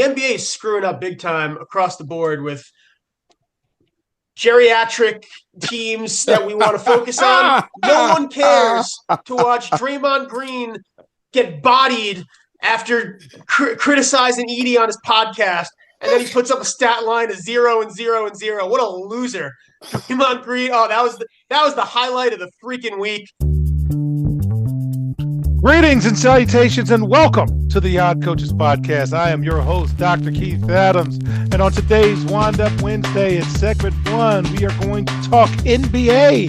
The NBA is screwing up big time across the board with geriatric teams that we want to focus on. No one cares to watch Draymond Green get bodied after criticizing Edie on his podcast, and then he puts up a stat line of 0 and 0 and 0. What a loser! Draymond Green. Oh, that was the highlight of the freaking week. Greetings and salutations and welcome to the Odd Coaches Podcast. I am your host, Dr. Keith Adams. And on today's Wind Up Wednesday, in segment 1, we are going to talk NBA.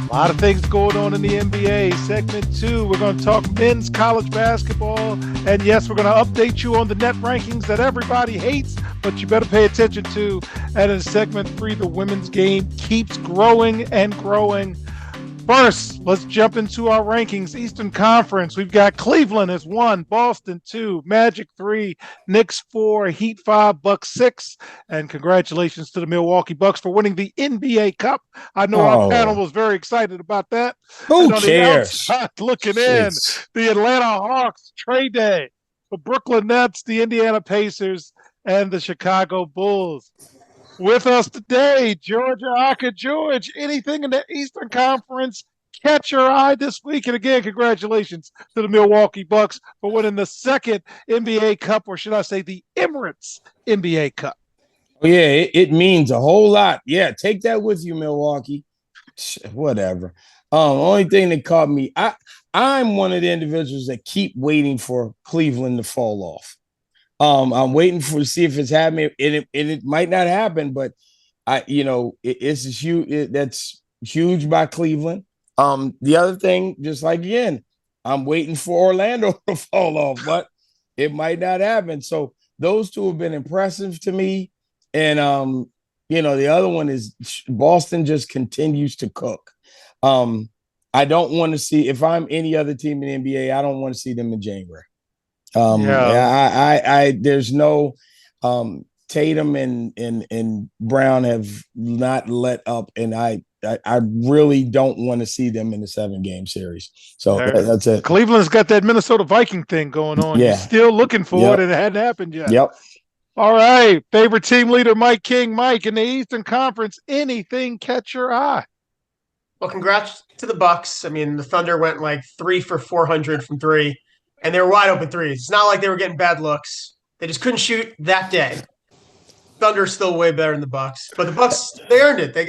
A lot of things going on in the NBA. Segment 2, we're going to talk men's college basketball. And yes, we're going to update you on the net rankings that everybody hates, but you better pay attention to. And in segment 3, the women's game keeps growing and growing. First, let's jump into our rankings. Eastern Conference, we've got Cleveland as 1, Boston 2, Magic 3, Knicks 4, Heat 5, Bucks 6. And congratulations to the Milwaukee Bucks for winning the NBA Cup. I know our panel was very excited about that. Who cares? Looking in, the Atlanta Hawks trade day, the Brooklyn Nets, the Indiana Pacers, and the Chicago Bulls. With us today, Georgia Aka. George, anything in the Eastern Conference catch your eye this week? And again, congratulations to the Milwaukee Bucks for winning the second NBA Cup, or should I say the Emirates NBA Cup. Oh, yeah, it means a whole lot. Yeah, take that with you, Milwaukee. Whatever. Only thing that caught me, I'm one of the individuals that keep waiting for Cleveland to fall off. I'm waiting to see if it's happening, and it might not happen, but it's huge. That's huge by Cleveland. The other thing, just like again, I'm waiting for Orlando to fall off, but it might not happen. So those two have been impressive to me, and the other one is Boston just continues to cook. I don't want to see, if I'm any other team in the NBA, I don't want to see them in January. There's no Tatum and Brown have not let up, and I really don't want to see them in the 7-game series. So that's it. Cleveland's got that Minnesota Viking thing going on. Yeah. You're still looking for it, and it hadn't happened yet. Yep. All right. Favorite team leader, Mike King. Mike, in the Eastern Conference, anything catch your eye? Well, congrats to the Bucks. I mean, the Thunder went like 3 for 400 from 3. And they were wide open threes. It's not like they were getting bad looks. They just couldn't shoot that day. Thunder's still way better than the Bucks. But the Bucks, they earned it. They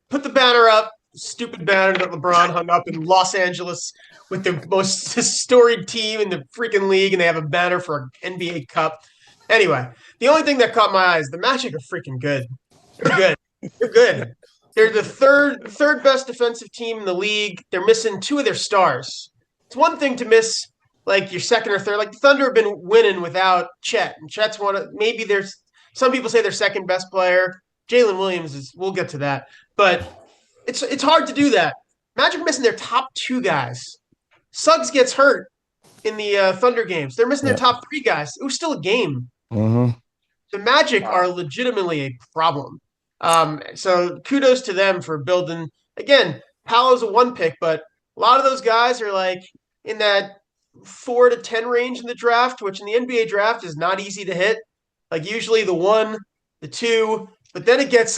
put the banner up, stupid banner that LeBron hung up in Los Angeles with the most storied team in the freaking league, and they have a banner for an NBA Cup. Anyway, the only thing that caught my eye is the Magic are freaking good. They're good. They're good. They're the third best defensive team in the league. They're missing 2 of their stars. It's one thing to miss like your second or third, like the Thunder have been winning without Chet. And Chet's maybe there's some people say their second best player. Jalen Williams we'll get to that. But it's hard to do that. Magic missing their top 2 guys. Suggs gets hurt in the Thunder games. They're missing their top 3 guys. It was still a game. Mm-hmm. The Magic are legitimately a problem. So kudos to them for building. Again, Paolo's a 1 pick, but a lot of those guys are like in that 4 to 10 range in the draft, which in the NBA draft is not easy to hit. Like usually the 1, the 2, but then it gets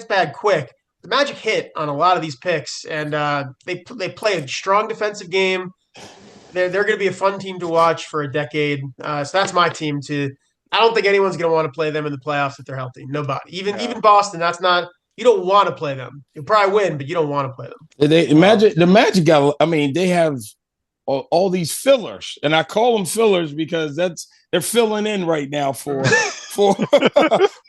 bad quick. The Magic hit on a lot of these picks, and they play a strong defensive game. They're going to be a fun team to watch for a decade. So that's my team too. I don't think anyone's going to want to play them in the playoffs if they're healthy. Nobody, even Boston. That's not. You don't want to play them. You'll probably win, but you don't want to play them. The Magic got. I mean, they have all these fillers, and I call them fillers because they're filling in right now for.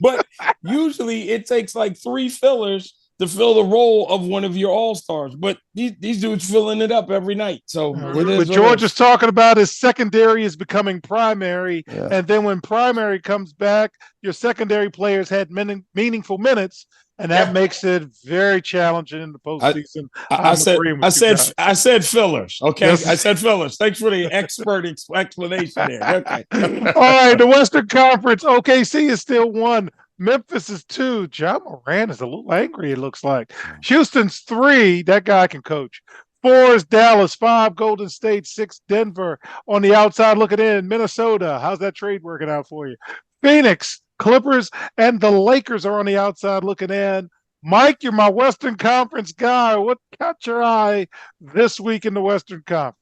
But usually it takes like 3 fillers to fill the role of one of your all-stars. But these dudes filling it up every night. So what George is talking about is secondary is becoming primary, and then when primary comes back, your secondary players had meaningful minutes. And that makes it very challenging in the postseason. I said fillers. Okay, yes. I said fillers. Thanks for the expert explanation there. Okay. All right, the Western Conference. OKC is still 1. Memphis is 2. John Moran is a little angry. It looks like Houston's 3. That guy can coach. 4 is Dallas, 5 Golden State, 6 Denver. On the outside looking in, Minnesota. How's that trade working out for you? Phoenix, Clippers, and the Lakers are on the outside looking in. Mike, you're my Western Conference guy. What caught your eye this week in the Western Conference?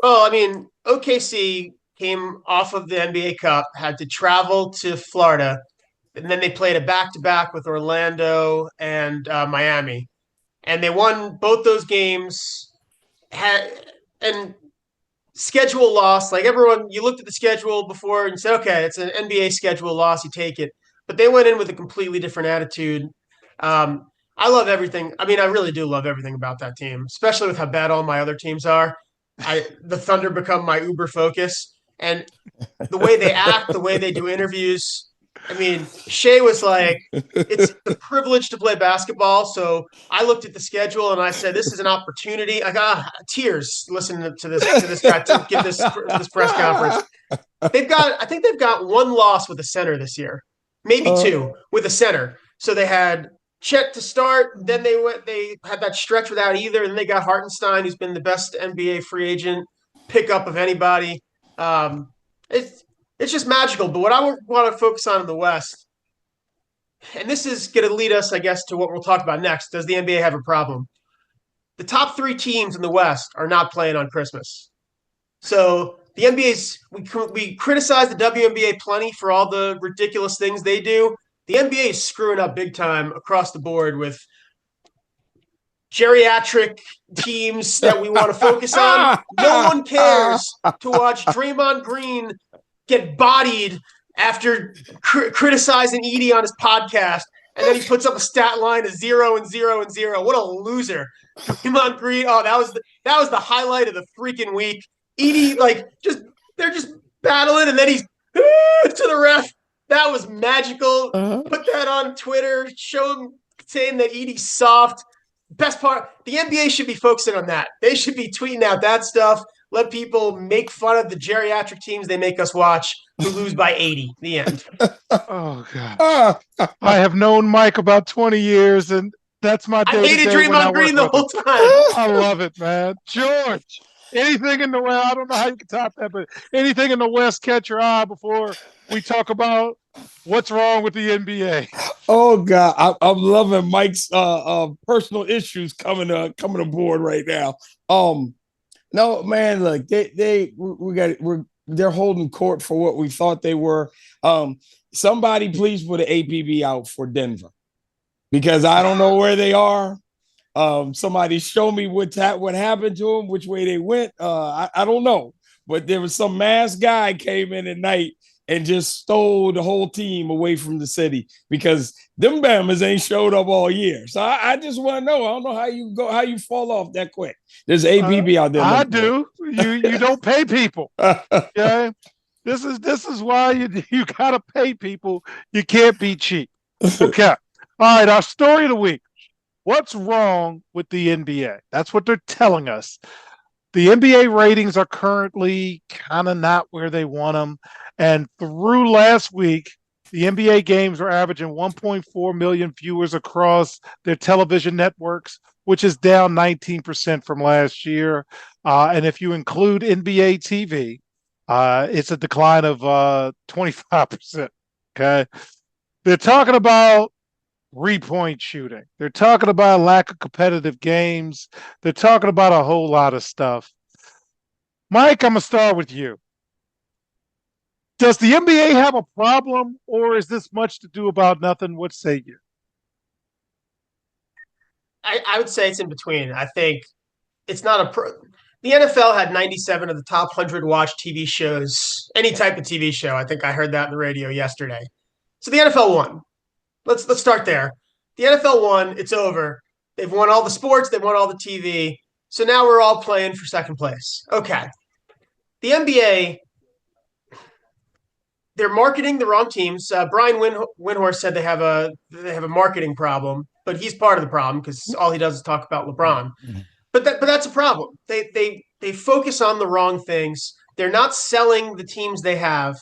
Well, I mean, OKC came off of the NBA Cup, had to travel to Florida, and then they played a back-to-back with Orlando and Miami, and they won both those games. And schedule loss, like everyone, you looked at the schedule before and said, okay, it's an NBA schedule loss, you take it. But they went in with a completely different attitude. I love everything. I mean, I really do love everything about that team, especially with how bad all my other teams are. The Thunder become my uber focus, and the way they act, the way they do interviews. I mean, Shea was like, it's the privilege to play basketball. So I looked at the schedule and I said, this is an opportunity. I got tears listening to this guy to give this press conference. I think they've got one loss with a center this year, maybe two with a center. So they had Chet to start, then they had that stretch without either, and they got Hartenstein, who's been the best NBA free agent pickup of anybody. It's just magical. But what I want to focus on in the West, and this is going to lead us, I guess, to what we'll talk about next. Does the NBA have a problem? The top 3 teams in the West are not playing on Christmas. So the NBA's we criticize the WNBA plenty for all the ridiculous things they do. The NBA is screwing up big time across the board with geriatric teams that we want to focus on. No one cares to watch Draymond Green get bodied after criticizing Edie on his podcast, and then he puts up a stat line of 0 and 0 and 0. What a loser! Draymond Green. Oh, that was the highlight of the freaking week. Edie, they're just battling, and then he's to the ref. That was magical. Put that on Twitter. Show him saying that Edie's soft. Best part, the NBA should be focusing on that. They should be tweeting out that stuff. Let people make fun of the geriatric teams they make us watch who lose by 80. The end. Oh, God. I have known Mike about 20 years, and that's my day. I hated Draymond Green the whole time. I love it, man. George, anything in the West, I don't know how you can top that, but anything in the West catch your eye before we talk about what's wrong with the NBA? Oh God, I'm loving Mike's personal issues coming aboard right now. No man, look, they're holding court for what we thought they were. Somebody please put an APB out for Denver because I don't know where they are. Somebody show me what happened to them, which way they went. I don't know, but there was some masked guy came in at night and just stole the whole team away from the city because them Bammers ain't showed up all year. So I just want to know. I don't know how you fall off that quick. There's ABB out there. I do. You don't pay people. Okay. This is why you gotta pay people. You can't be cheap. Okay. All right. Our story of the week. What's wrong with the NBA? That's what they're telling us. The NBA ratings are currently kind of not where they want them. And through last week, the NBA games are averaging 1.4 million viewers across their television networks, which is down 19% from last year. And if you include NBA TV, it's a decline of 25%. Okay. They're talking about 3-point shooting. They're talking about lack of competitive games. They're talking about a whole lot of stuff. Mike, I'm going to start with you. Does the NBA have a problem, or is this much to do about nothing? What say you? I would say it's in between. I think it's not the NFL had 97 of the top 100 watched TV shows, any type of TV show. I think I heard that on the radio yesterday. So the NFL won. Let's start there. The NFL won. It's over. They've won all the sports. They've won all the TV. So now we're all playing for second place. Okay. The NBA, they're marketing the wrong teams. Brian Windhorst said they have a marketing problem, but he's part of the problem because all he does is talk about LeBron. But that's a problem. They focus on the wrong things. They're not selling the teams they have.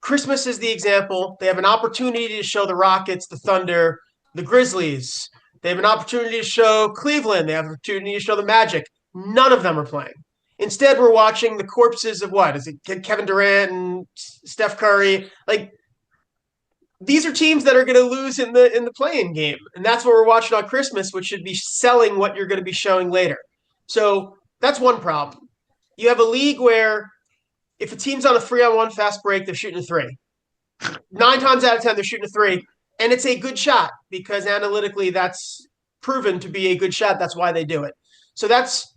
Christmas is the example. They have an opportunity to show the Rockets, the Thunder, the Grizzlies, They have an opportunity to show Cleveland. They have an opportunity to show the Magic. None of them are playing. Instead, we're watching the corpses of what? Is it Kevin Durant and Steph Curry? Like, these are teams that are going to lose in the play-in game. And that's what we're watching on Christmas, which should be selling what you're going to be showing later. So that's one problem. You have a league where if a team's on a 3-on-1 fast break, they're shooting a three. 9 times out of 10, they're shooting a three. And it's a good shot because analytically that's proven to be a good shot. That's why they do it. So that's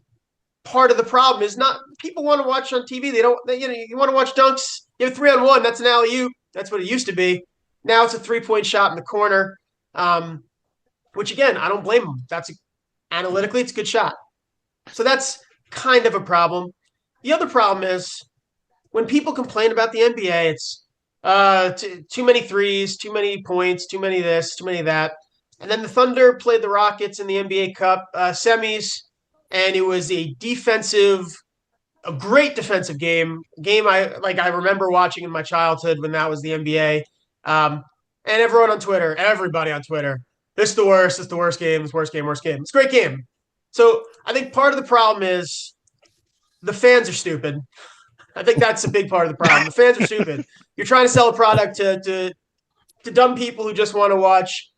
part of the problem is not people want to watch on TV. You want to watch dunks. You have 3-on-1. That's an alley-oop. That's what it used to be. Now it's a 3-point shot in the corner, which again, I don't blame them. Analytically, it's a good shot. So that's kind of a problem. The other problem is when people complain about the NBA, it's too many threes, too many points, too many this, too many that. And then the Thunder played the Rockets in the NBA Cup semis, and it was a great defensive game. I remember watching in my childhood when that was the NBA. And everybody on Twitter, this is the worst game, this worst game. It's a great game. So I think part of the problem is the fans are stupid. I think that's a big part of the problem. The fans are stupid. You're trying to sell a product to dumb people who just want to watch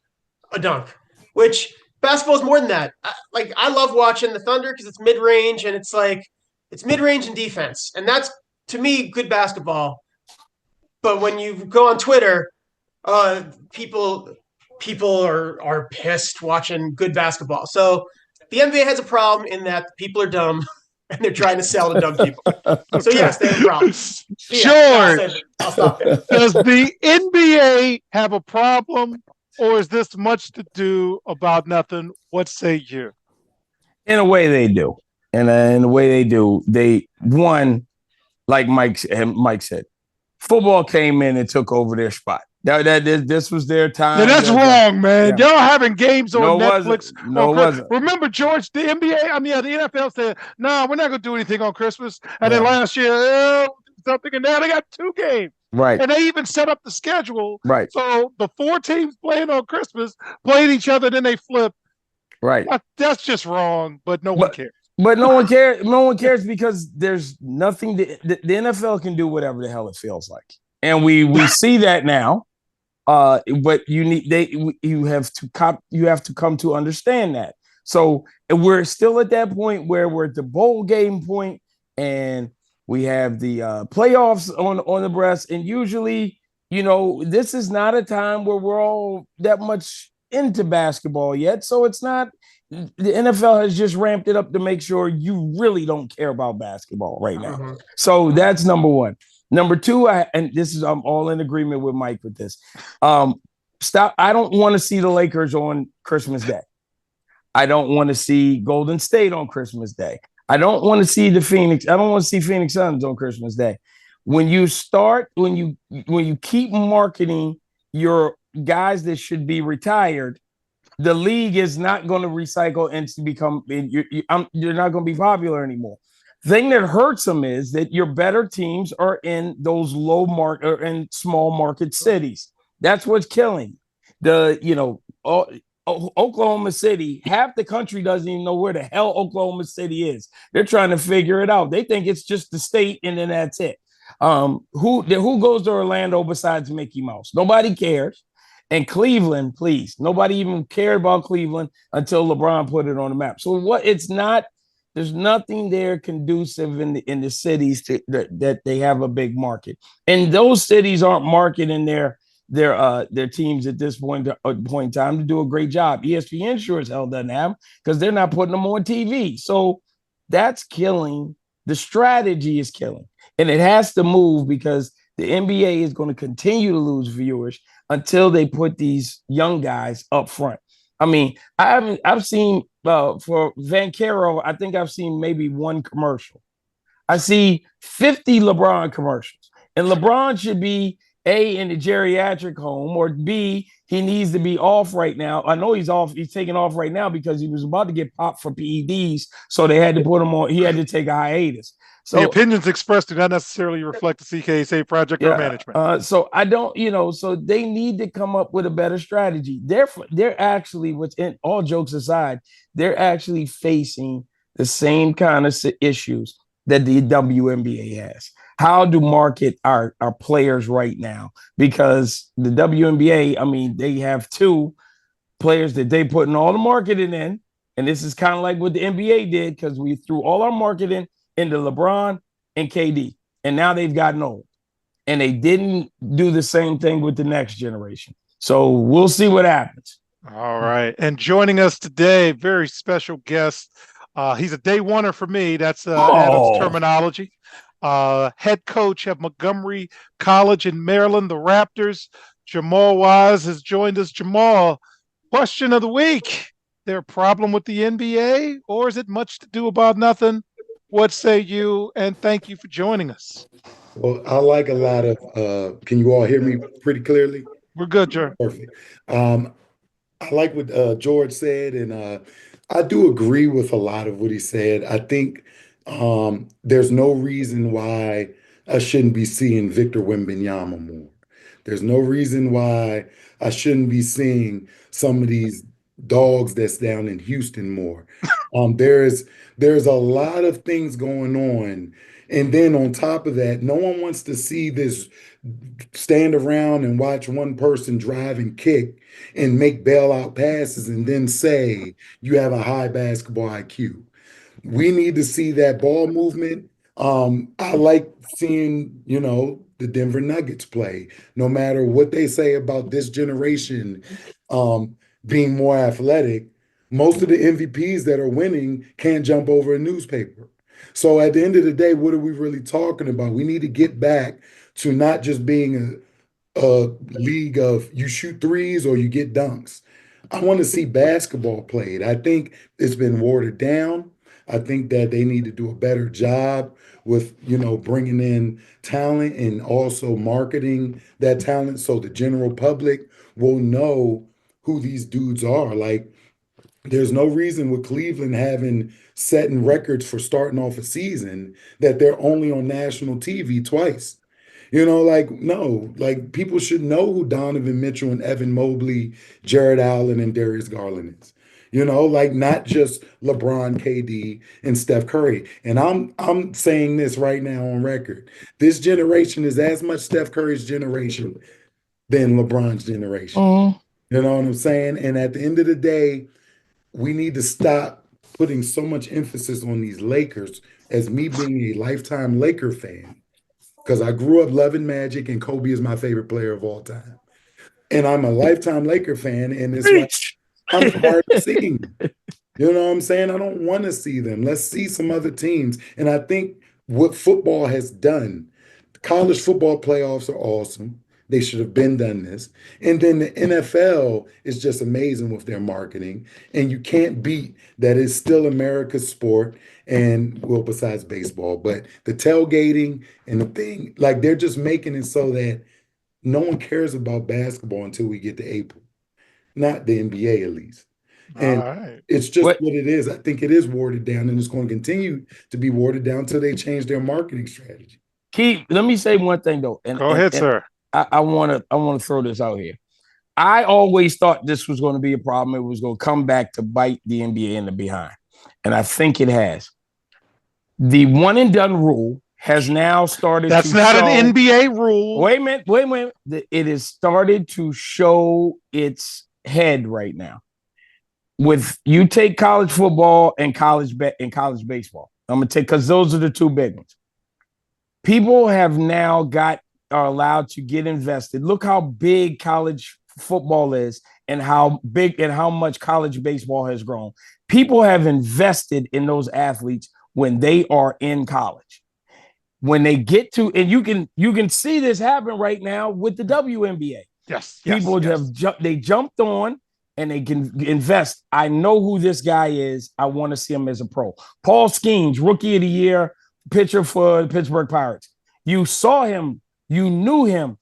a dunk, which basketball is more than that. I love watching the Thunder because it's mid-range and it's mid-range and defense. And that's, to me, good basketball. But when you go on Twitter, people are pissed watching good basketball. So the NBA has a problem in that people are dumb and they're trying to sell to dumb people. So yes, they have a problem. Sure. I'll stop there. Does the NBA have a problem, or is this much to do about nothing? What say you? In a way, they do. And in the way they do, like Mike said, football came in and took over their spot. This was their time. Yeah, that's wrong, man. Yeah. Y'all having games on Netflix. No, it wasn't. Remember, George, the NFL said, no, we're not going to do anything on Christmas. And then last year, something, and now they got 2 games. Right. And they even set up the schedule. Right. So the 4 teams playing on Christmas played each other, then they flipped. Right. That's just wrong, but no one cares. But no one cares. No one cares because there's nothing. The NFL can do whatever the hell it feels like. And we see that now. But you have to come to understand that. So we're still at that point where we're at the bowl game point, and we have the playoffs on the breast. And usually, this is not a time where we're all that much into basketball yet. So it's not. The NFL has just ramped it up to make sure you really don't care about basketball right now. Mm-hmm. So that's number one. Number two, I'm all in agreement with Mike with this. I don't want to see the Lakers on Christmas Day. I don't want to see Golden State on Christmas Day. I don't want to see Phoenix Suns on Christmas Day. When you keep marketing your guys that should be retired, the league is not going to recycle and to become you're not going to be popular anymore. Thing that hurts them is that your better teams are in those low market or in small market cities. That's what's killing Oklahoma City. Half the country doesn't even know where the hell Oklahoma City is. They're trying to figure it out. They think it's just the state and then that's it. Who goes to Orlando besides Mickey Mouse? Nobody cares. And Cleveland, please. Nobody even cared about Cleveland until LeBron put it on the map. So it's not. There's nothing there conducive in the cities that they have a big market, and those cities aren't marketing their teams at this point in time to do a great job. ESPN sure as hell doesn't have because they're not putting them on TV. So that's killing. The strategy is killing, and it has to move because the NBA is going to continue to lose viewers until they put these young guys up front. I mean, I've seen for Vancaro, I think I've seen maybe one commercial. I see 50 LeBron commercials, and LeBron should be A, in the geriatric home, or B, he needs to be off right now. I know he's off. He's taking off right now because he was about to get popped for PEDs. So they had to put him on. He had to take a hiatus. The opinions expressed do not necessarily reflect the CKSA project or management. So I don't, so they need to come up with a better strategy. They're actually, all jokes aside, they're actually facing the same kind of issues that the WNBA has. How to market our players right now? Because the WNBA, I mean, they have two players that they putting all the marketing in, and this is kind of like what the NBA did, because we threw all our marketing into LeBron and KD, and now they've gotten old, and they didn't do the same thing with the next generation. So we'll see what happens. All right, and joining us today, very special guest. He's a day oneer for me. That's Adam's terminology. Head coach at Montgomery College in Maryland, the Raptors. Jamal Wise has joined us. Jamal, question of the week: there a problem with the NBA, or is it much to do about nothing? What say you? And thank you for joining us. Well, I like a lot of. Can you all hear me pretty clearly? We're good, George. Perfect. I like what George said, and I do agree with a lot of what he said. I think there's no reason why I shouldn't be seeing Victor Wembanyama more. There's no reason why I shouldn't be seeing some of these dogs that's down in Houston more. There's a lot of things going on. And then on top of that, no one wants to see this stand around and watch one person drive and kick and make bailout passes and then say you have a high basketball IQ. We need to see that ball movement. I like seeing, the Denver Nuggets play, no matter what they say about this generation being more athletic. Most of the MVPs that are winning can't jump over a newspaper. So at the end of the day, what are we really talking about? We need to get back to not just being a league of you shoot threes or you get dunks. I want to see basketball played. I think it's been watered down. I think that they need to do a better job with, bringing in talent and also marketing that talent so the general public will know who these dudes are. Like, there's no reason with Cleveland having setting records for starting off a season that they're only on national TV twice. No, people should know who Donovan Mitchell and Evan Mobley, Jared Allen, and Darius Garland is. Not just LeBron, KD, and Steph Curry. And I'm saying this right now on record. This generation is as much Steph Curry's generation than LeBron's generation. You know what I'm saying? And at the end of the day, we need to stop putting so much emphasis on these Lakers. As me being a lifetime Laker fan, because I grew up loving Magic and Kobe is my favorite player of all time. And I'm a lifetime Laker fan, and it's like, I'm tired of seeing them. You know what I'm saying? I don't want to see them. Let's see some other teams. And I think what football has done, college football playoffs are awesome. They should have been done this. And then the NFL is just amazing with their marketing. And you can't beat that it's still America's sport. And, well, besides baseball, but the tailgating and the thing, they're just making it so that no one cares about basketball until we get to April. Not the NBA, at least. And it's just what it is. I think it is watered down, and it's going to continue to be watered down until they change their marketing strategy. Keith, let me say one thing, though. Go ahead, sir. I want to throw this out here. I always thought this was going to be a problem. It was going to come back to bite the NBA in the behind. And I think it has. The one and done rule has now started. That's not an NBA rule. Wait a minute. It has started to show its head right now. With you take college football and college baseball. I'm going to take, because those are the two big ones. People have now are allowed to get invested. Look how big college football is and how big and how much college baseball has grown. People have invested in those athletes when they are in college. When they get to, and you can see this happen right now with the WNBA. Yes. People have jumped on and they can invest. I know who this guy is. I want to see him as a pro. Paul Skeens, Rookie of the Year, pitcher for the Pittsburgh Pirates. You saw him. You knew him.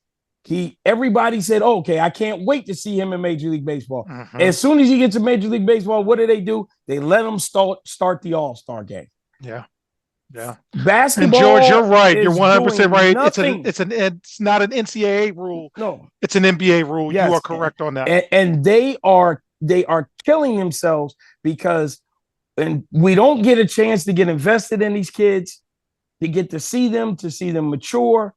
Everybody said, okay, I can't wait to see him in Major League Baseball. Mm-hmm. As soon as he gets to Major League Baseball, what do? They let him start the All-Star game. Yeah. Yeah. Basketball. And George, you're right. You're is 100% right. nothing. It's not an NCAA rule. No. It's an NBA rule. Yes. You are correct on that. And they are killing themselves because we don't get a chance to get invested in these kids, to get to see them mature.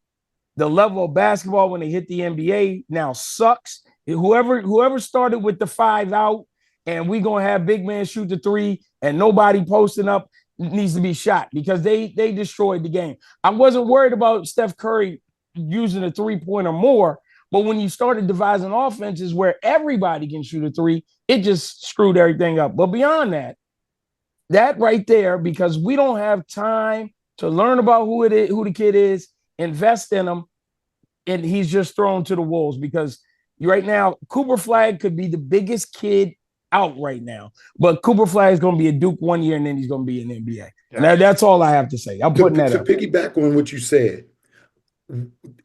The level of basketball when they hit the NBA now sucks. Whoever started with the 5 out and we gonna have big man shoot the 3 and nobody posting up needs to be shot because they destroyed the game. I wasn't worried about Steph Curry using a 3-point or more, but when you started devising offenses where everybody can shoot a 3, it just screwed everything up. But beyond that right there, because we don't have time to learn about who the kid is, invest in him, and he's just thrown to the wolves because right now Cooper Flagg could be the biggest kid out right now, but Cooper Flagg is going to be a Duke 1 year and then he's going to be in the NBA. Yeah. And that's all I have to say. I'm putting that up. To piggyback on what you said,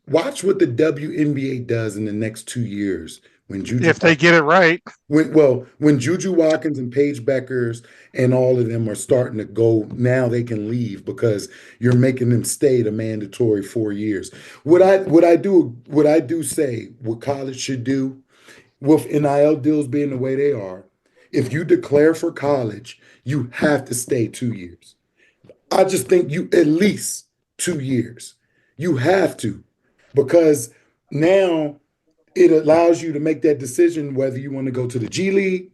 watch what the WNBA does in the next 2 years when Juju, if they get it right. When Juju Watkins and Paige Beckers and all of them are starting to go, now they can leave because you're making them stay the mandatory 4 years. What I do say what college should do with NIL deals being the way they are, if you declare for college, you have to stay 2 years. I just think you at least 2 years. You have to, because now it allows you to make that decision whether you want to go to the G League,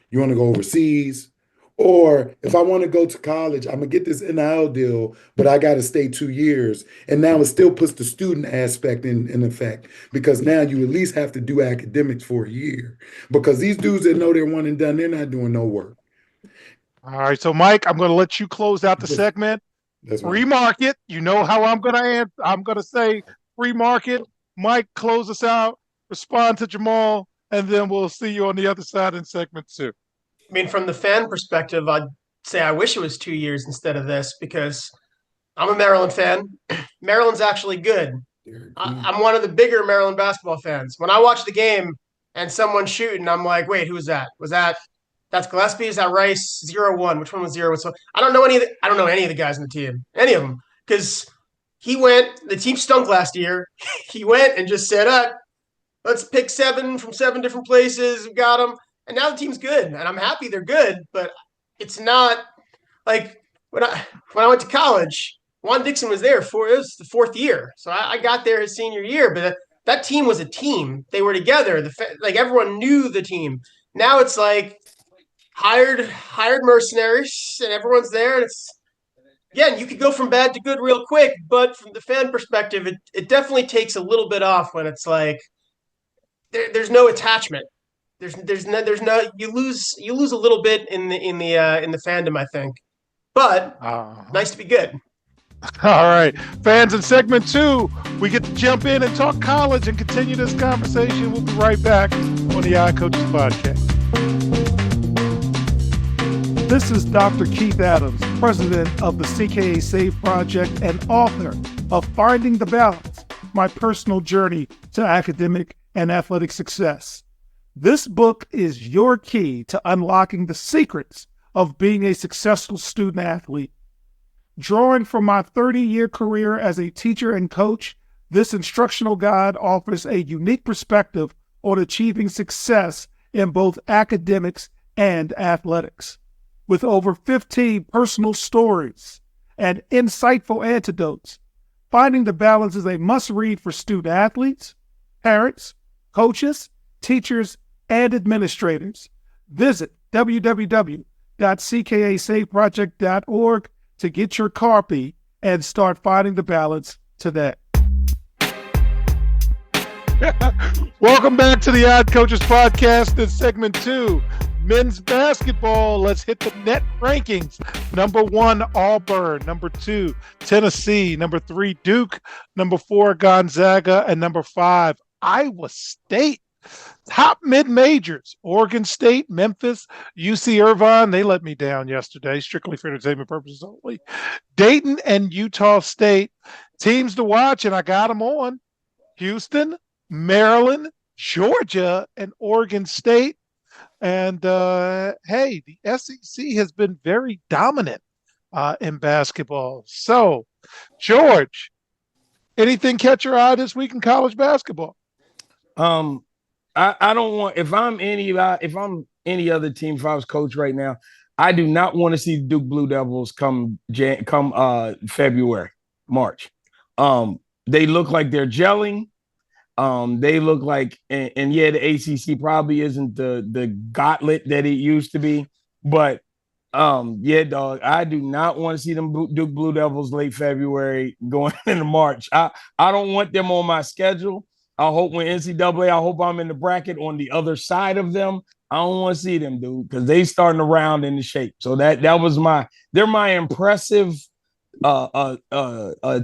you want to go overseas, or if I want to go to college, I'm going to get this NIL deal, but I got to stay 2 years. And now it still puts the student aspect in effect because now you at least have to do academics for a year because these dudes that know they're one and done, they're not doing no work. All right. So, Mike, I'm going to let you close out the segment. Free market. You know how I'm going to answer. I'm going to say free market. Mike, close us out. Respond to Jamal, and then we'll see you on the other side in segment 2. I mean, from the fan perspective, I'd say I wish it was 2 years instead of this because I'm a Maryland fan. Maryland's actually good. I'm one of the bigger Maryland basketball fans. When I watch the game and someone's shooting, I'm like, wait, who is that? That's Gillespie? Is that Rice? 0-1. Which one was 0? So I don't know any of the guys in the team, any of them, because the team stunk last year. He went and just said, let's pick 7 from 7 different places. We got them. And now the team's good. And I'm happy they're good. But it's not like when I went to college, Juan Dixon was there it was the 4th year. So I got there his senior year. But that team was a team. They were together. Like everyone knew the team. Now it's like hired mercenaries and everyone's there. And it's, again, you could go from bad to good real quick. But from the fan perspective, it definitely takes a little bit off when it's like, there's no attachment. There's no you lose a little bit in the fandom, I think. But nice to be good. All right, fans, in segment 2, we get to jump in and talk college and continue this conversation. We'll be right back on the Odd Coaches Podcast. This is Dr. Keith Adams, president of the CKA Save Project and author of Finding the Balance, my personal journey to academic and athletic success. This book is your key to unlocking the secrets of being a successful student athlete. Drawing from my 30-year career as a teacher and coach, this instructional guide offers a unique perspective on achieving success in both academics and athletics. With over 15 personal stories and insightful anecdotes, Finding the Balance is a must-read for student athletes, parents, coaches, teachers, and administrators. Visit www.ckasaveproject.org to get your copy and start finding the balance today. Welcome back to the Odd Coaches Podcast in segment 2. Men's basketball. Let's hit the net rankings. Number 1, Auburn. Number 2, Tennessee. Number 3, Duke. Number 4, Gonzaga. And number 5, Iowa State. Top mid-majors, Oregon State, Memphis, UC Irvine. They let me down yesterday, strictly for entertainment purposes only. Dayton and Utah State. Teams to watch, and I got them on. Houston, Maryland, Georgia, and Oregon State. And, hey, the SEC has been very dominant in basketball. So, George, anything catch your eye this week in college basketball? I don't want if I'm any other team, if I was coach right now, I do not want to see the Duke Blue Devils come February, March. They look like they're gelling. They look like, and yeah, the ACC probably isn't the gauntlet that it used to be, but yeah, dog, I do not want to see them Duke Blue Devils late February going into March. I don't want them on my schedule. I hope when NCAA, I hope I'm in the bracket on the other side of them. I don't want to see them, dude, because they starting to round into shape. So they're my impressive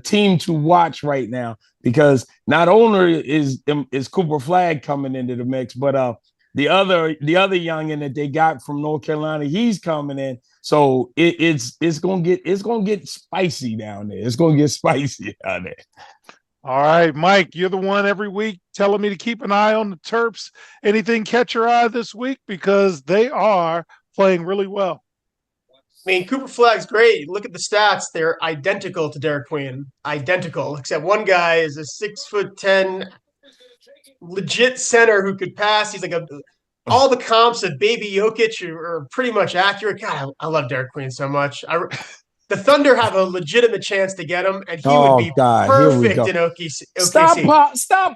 team to watch right now, because not only is Cooper Flagg coming into the mix, but the other youngin that they got from North Carolina, he's coming in. So it's gonna get spicy down there. It's gonna get spicy down there. All right, Mike, you're the one every week telling me to keep an eye on the Terps. Anything catch your eye this week? Because they are playing really well. I mean, Cooper Flagg's great. Look at the stats; they're identical to Derek Queen, identical. Except one guy is a 6'10" legit center who could pass. He's like all the comps of Baby Jokic are pretty much accurate. God, I love Derek Queen so much. The Thunder have a legitimate chance to get him, and he would be perfect in OKC. Stop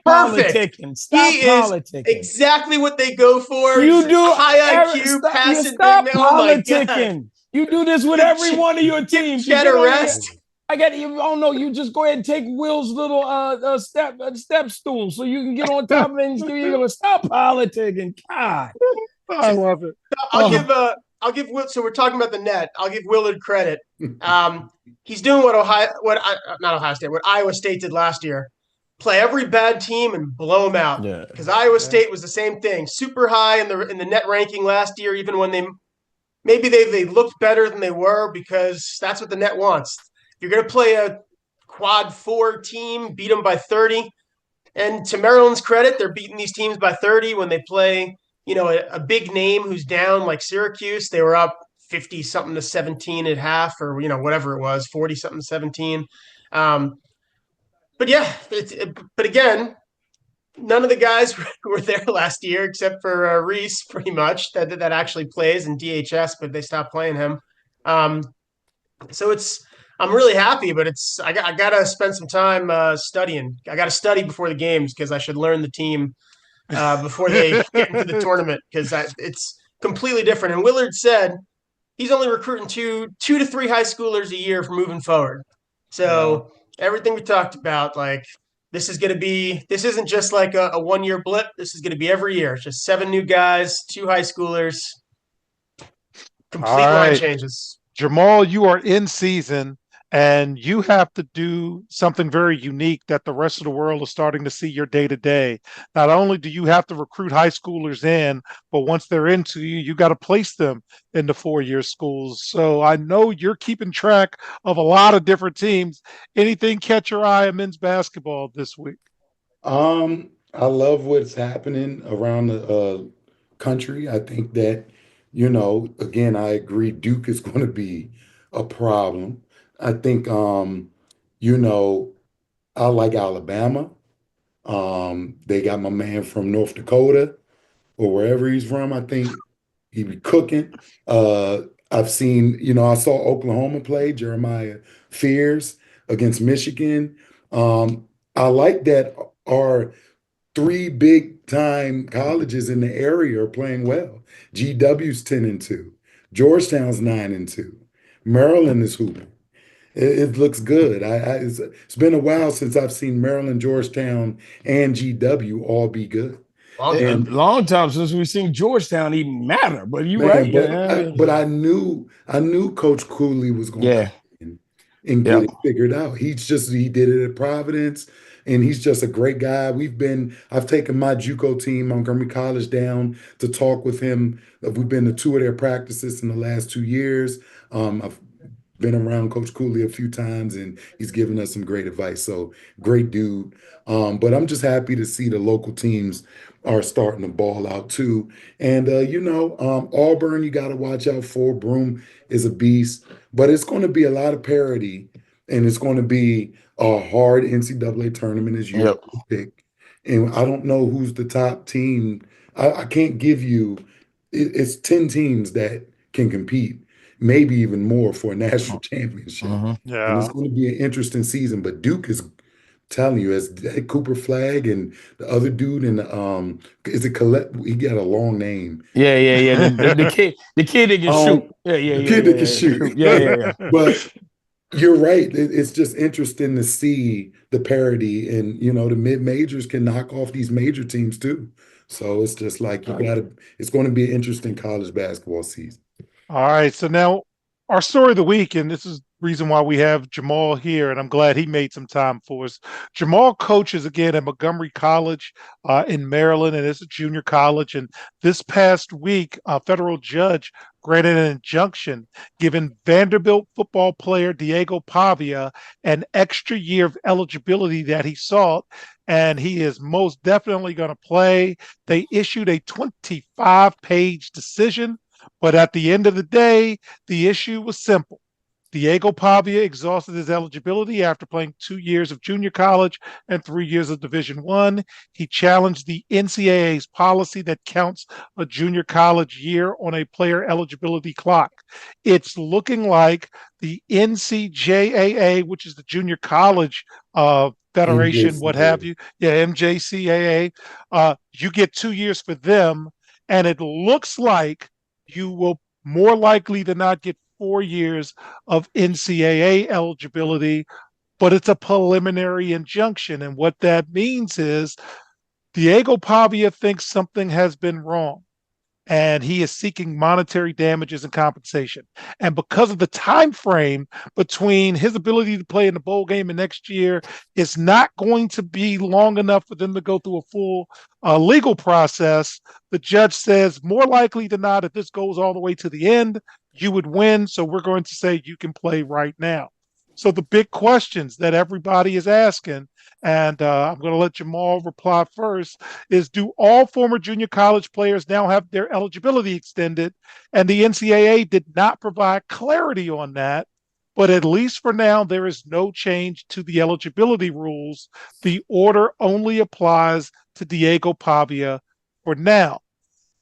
politicking. Stop politicking. Exactly what they go for. You do high IQ, passing. Stop politicking. You do this with every one of your teams. Get a rest. I got you. Oh no! You just go ahead and take Will's little step stool so you can get on top of it. You're gonna stop politicking. God, I love it. I'll give Will. So we're talking about the net. I'll give Willard credit. He's doing what Iowa State did last year. Play every bad team and blow them out. Yeah. Because Iowa State was the same thing. Super high in the net ranking last year, even when they looked better than they were, because that's what the net wants. If you're going to play a quad 4 team, beat them by 30. And to Maryland's credit, they're beating these teams by 30 when they play, a big name who's down, like Syracuse. They were up 50-something to 17 at half, or, whatever it was, 40-something to 17. But yeah, but again, none of the guys were there last year except for Reese, pretty much, that actually plays in DHS, but they stopped playing him. So I'm really happy, but I got to spend some time studying. I got to study before the games because I should learn the team before they get into the tournament, because it's completely different. And Willard said he's only recruiting two to three high schoolers a year for moving forward. So everything we talked about, like, this isn't just like a 1-year blip. This is going to be every year. It's just 7 new guys, 2 high schoolers, complete line changes. Jamal, you are in season, and you have to do something very unique that the rest of the world is starting to see your day-to-day. Not only do you have to recruit high schoolers in, but once they're into you got to place them in the 4-year schools. So I know you're keeping track of a lot of different teams. Anything catch your eye in men's basketball this week? I love what's happening around the country. I think that, again, I agree, Duke is going to be a problem. I think, I like Alabama. They got my man from North Dakota or wherever he's from. I think he be cooking. I've seen, I saw Oklahoma play Jeremiah Fears against Michigan. I like that our 3 big-time colleges in the area are playing well. GW's 10-2. Georgetown's 9-2. Maryland is hooping. It looks good. It's been a while since I've seen Maryland, Georgetown, and GW all be good. Long time since we've seen Georgetown even matter. But right. But I knew Coach Cooley was going to come in and get it figured out. He did it at Providence, and he's just a great guy. I've taken my JUCO team, Montgomery College, down to talk with him. We've been to 2 of their practices in the last 2 years. I've been around Coach Cooley a few times, and he's given us some great advice. So great dude. But I'm just happy to see the local teams are starting to ball out too. And Auburn, you got to watch out for. Broome is a beast, but it's going to be a lot of parity, and it's going to be a hard NCAA tournament as usual Yep. to pick. And I don't know who's the top team. I can't give you. It's 10 teams that can compete, maybe even more for a national championship. Mhm. And it's Yeah. going to be an interesting season. But Duke is telling you, as that Cooper Flag and the other dude, and is it Colette? He got a long name. Yeah. The kid that can shoot. The kid that can Shoot. shoot. Yeah. But you're right. It's just interesting to see the parity, and the mid majors can knock off these major teams too. So it's just like it's going to be an interesting college basketball season. All right. So now our story of the week, and this is the reason why we have Jamal here, and I'm glad he made some time for us. Jamal coaches again at Montgomery College in Maryland, and it's a junior college. And this past week, a federal judge granted an injunction giving Vanderbilt football player Diego Pavia an extra year of eligibility that he sought. And he is most definitely going to play. They issued a 25-page decision, but at the end of the day, the issue was simple. Diego Pavia exhausted his eligibility after playing 2 years of junior college and 3 years of Division One. He challenged the NCAA's policy that counts a junior college year on a player eligibility clock. It's looking like the NCJAA, which is the Junior College Federation, what have MJCAA. you, yeah, MJCAA, you get 2 years for them, and it looks like you will more likely than not get 4 years of NCAA eligibility, but it's a preliminary injunction. And what that means is Diego Pavia thinks something has been wrong, and he is seeking monetary damages and compensation. And because of the time frame between his ability to play in the bowl game and next year, it's not going to be long enough for them to go through a full legal process. The judge says more likely than not, if this goes all the way to the end, you would win. So we're going to say you can play right now. So the big questions that everybody is asking, and I'm going to let Jamal reply first, is do all former junior college players now have their eligibility extended? And the NCAA did not provide clarity on that. But at least for now, there is no change to the eligibility rules. The order only applies to Diego Pavia for now.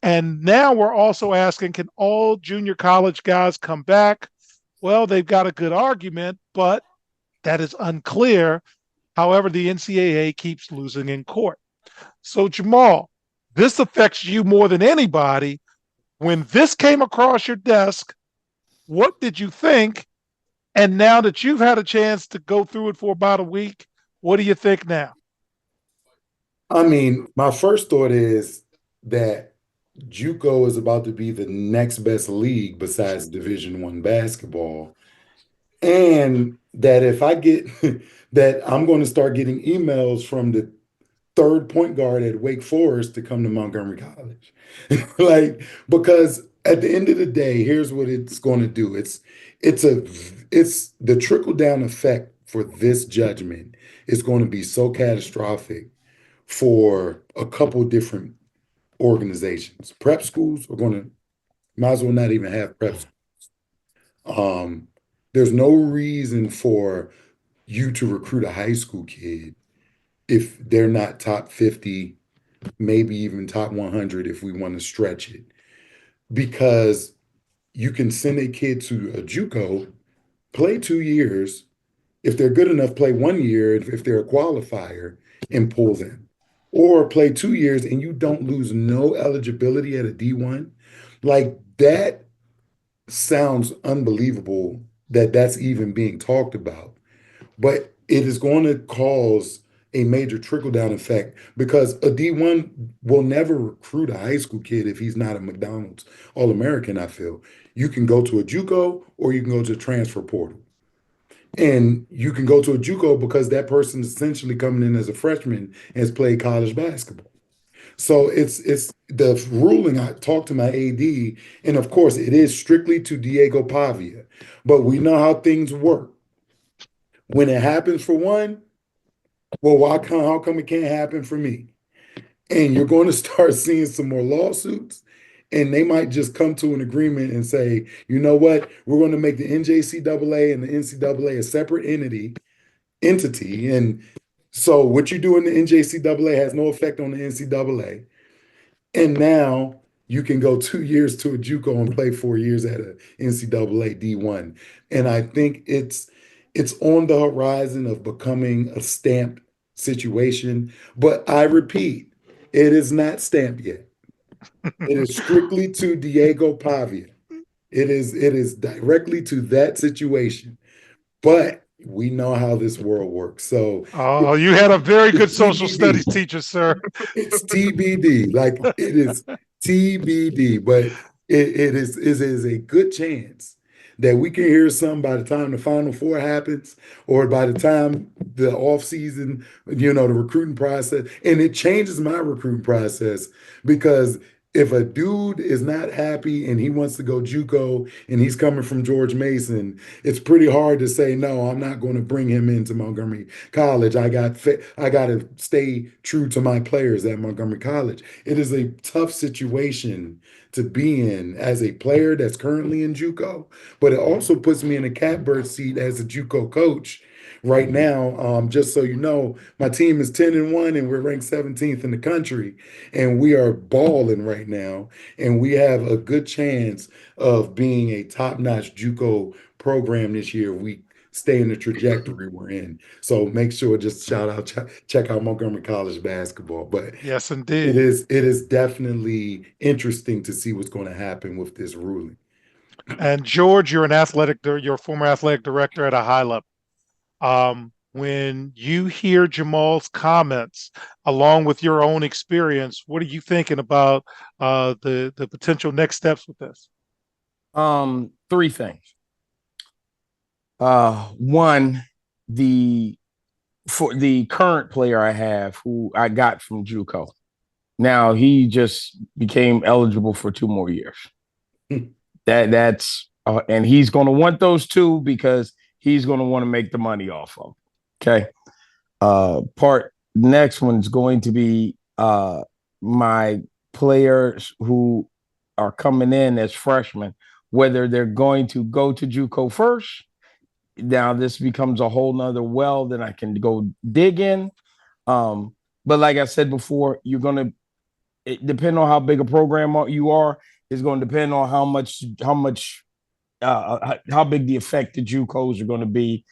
And now we're also asking, can all junior college guys come back? Well, they've got a good argument, but that is unclear. However, the NCAA keeps losing in court. So, Jamal, this affects you more than anybody. When this came across your desk, what did you think? And now that you've had a chance to go through it for about a week, what do you think now? I mean, my first thought is that JUCO is about to be the next best league besides Division One basketball, and that if I get that, I'm going to start getting emails from the third point guard at Wake Forest to come to Montgomery College. Like, because at the end of the day, here's what it's going to do. It's the trickle down effect for this judgment is going to be so catastrophic for a couple different organizations. Prep schools are going to might as well not even have prep schools. There's no reason for you to recruit a high school kid if they're not top 50, maybe even top 100 if we want to stretch it. Because you can send a kid to a JUCO, play 2 years. If they're good enough, play 1 year if they're a qualifier and pull them. Or play 2 years and you don't lose no eligibility at a D1. Like that sounds unbelievable that that's even being talked about. But it is going to cause a major trickle down effect because a D1 will never recruit a high school kid if he's not a McDonald's All American. I feel you can go to a JUCO or you can go to a transfer portal. And you can go to a JUCO because that person is essentially coming in as a freshman and has played college basketball. So it's the ruling. I talked to my AD, and of course, it is strictly to Diego Pavia. But we know how things work. When it happens for one, well, how come it can't happen for me? And you're going to start seeing some more lawsuits. And they might just come to an agreement and say, you know what, we're going to make the NJCAA and the NCAA a separate entity. And so what you do in the NJCAA has no effect on the NCAA. And now you can go 2 years to a JUCO and play 4 years at a NCAA D1. And I think it's on the horizon of becoming a stamped situation. But I repeat, it is not stamped yet. It is strictly to Diego Pavia. It is directly to that situation. But we know how this world works. So Oh, you had a very good it's social TBD. studies teacher, sir. It's TBD. Like it is TBD, but it is a good chance that we can hear something by the time the Final Four happens, or by the time the off season, the recruiting process, and it changes my recruiting process because if a dude is not happy and he wants to go JUCO and he's coming from George Mason, it's pretty hard to say no. I'm not going to bring him into Montgomery College. I got to stay true to my players at Montgomery College. It is a tough situation to be in as a player that's currently in JUCO, but it also puts me in a catbird seat as a JUCO coach right now. Just so you know, my team is 10-1 and we're ranked 17th in the country, and we are balling right now, and we have a good chance of being a top-notch JUCO program this year if we stay in the trajectory we're in. So make sure, just shout out, check out Montgomery College basketball. But Yes, it indeed. is definitely interesting to see what's going to happen with this ruling. And George, you're a former athletic director at a high level. When you hear Jamal's comments, along with your own experience, what are you thinking about the potential next steps with this? Three things. One, for the current player I have, who I got from JUCO. Now he just became eligible for 2 more years. That's and he's going to want those 2 because he's going to want to make the money off of. Okay. Next one's going to be my players who are coming in as freshmen, whether they're going to go to JUCO first. Now this becomes a whole nother well that I can go dig in. But like I said before, it depend on how big a program you are. It's going to depend on how big the effect the JUCOs are going to be,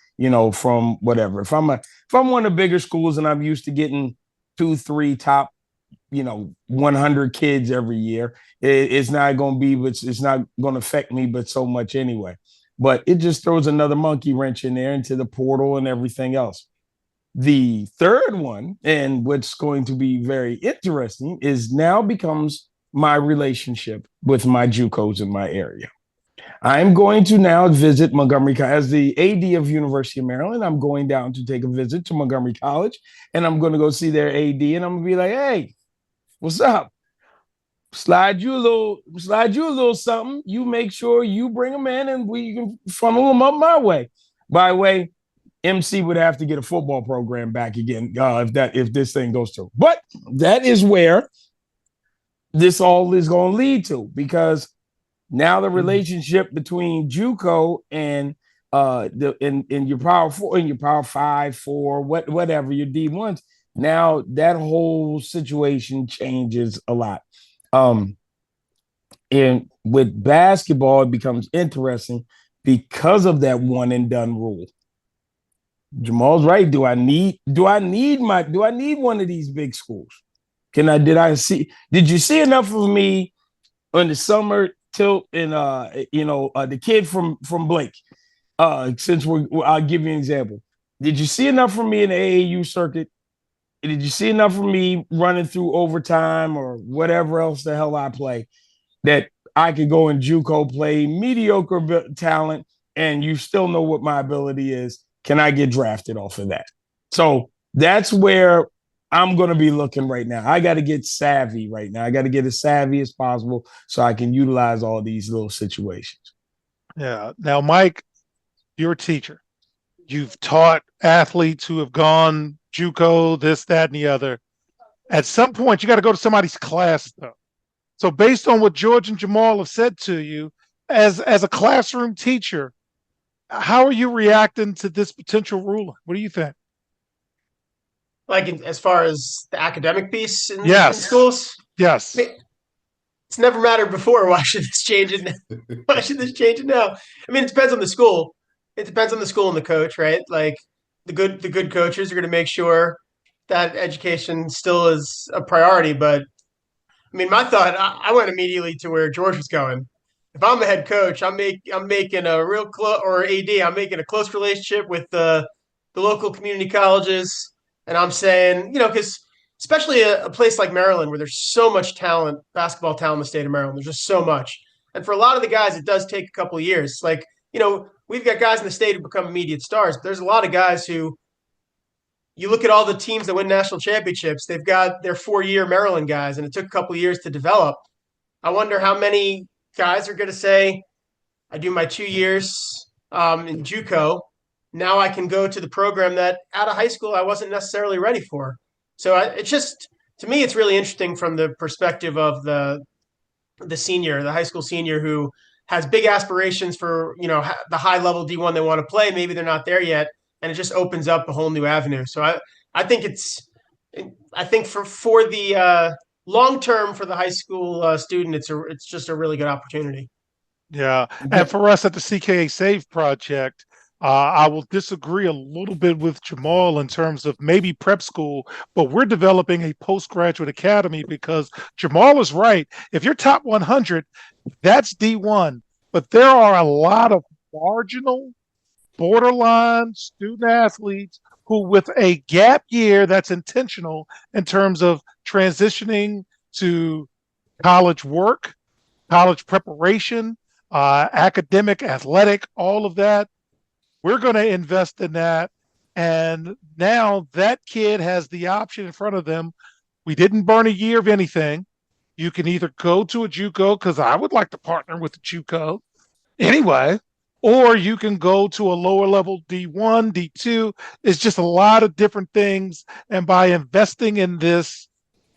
from whatever. If I'm one of the bigger schools and I'm used to getting 2-3 top, 100 kids every year, it's not going to affect me, but so much anyway. But it just throws another monkey wrench in there into the portal and everything else. The third one, and what's going to be very interesting, is now becomes my relationship with my JUCOs in my area. I'm going to now visit Montgomery as the AD of University of Maryland. I'm going down to take a visit to Montgomery College, and I'm going to go see their AD, and I'm going to be like, "Hey, what's up? Slide you a little something. You make sure you bring them in, and we can funnel them up my way." By the way, MC would have to get a football program back again if this thing goes through. But that is where this all is going to lead to, because now the relationship between JUCO and in your Power 4, in your Power 5, 4, whatever your D1s, now that whole situation changes a lot. And with basketball, it becomes interesting because of that one and done rule. Jamal's right. Do I need one of these big schools? Did you see enough of me in the summer tilt and the kid from Blake? Since I'll give you an example. Did you see enough from me in the AAU circuit? Did you see enough from me running through overtime or whatever else the hell I play that I could go in JUCO, play mediocre talent, and you still know what my ability is? Can I get drafted off of that? So that's where I'm going to be looking right now. I got to get savvy right now. I got to get as savvy as possible so I can utilize all these little situations. Yeah. Now, Mike, you're a teacher. You've taught athletes who have gone JUCO, this, that, and the other. At some point, you got to go to somebody's class, though. So, based on what George and Jamal have said to you, as a classroom teacher, how are you reacting to this potential ruling? What do you think? Like as far as the academic piece in Yes. schools, Yes. I mean, it's never mattered before. Why should this change it? Why should this change it now? I mean, it depends on the school. It depends on the school and the coach, right? Like the good coaches are going to make sure that education still is a priority. But I mean, my thought, I went immediately to where George was going. If I'm the head coach, I'm making a real close, or AD, I'm making a close relationship with the local community colleges, and I'm saying, because especially a place like Maryland where there's so much talent, basketball talent in the state of Maryland, there's just so much, and for a lot of the guys, it does take a couple of years. Like we've got guys in the state who become immediate stars, but there's a lot of guys who you look at all the teams that win national championships, they've got their 4-year Maryland guys, and it took a couple of years to develop. I wonder how many guys are going to say, I do my 2 years in JUCO. Now I can go to the program that out of high school I wasn't necessarily ready for. So it's just, to me, it's really interesting from the perspective of the senior, the high school senior who has big aspirations for, the high level D1 they want to play. Maybe they're not there yet. And it just opens up a whole new avenue. So I think for the long term for the high school student, it's just a really good opportunity. Yeah. And for us at the CKA Save Project, I will disagree a little bit with Jamal in terms of maybe prep school, but we're developing a postgraduate academy because Jamal is right. If you're top 100, that's D1. But there are a lot of marginal, borderline student athletes who, with a gap year that's intentional in terms of transitioning to college work, college preparation, academic, athletic, all of that, we're going to invest in that. And now that kid has the option in front of them. We didn't burn a year of anything. You can either go to a JUCO, because I would like to partner with the JUCO anyway, or you can go to a lower level D1, D2. It's just a lot of different things. And by investing in this,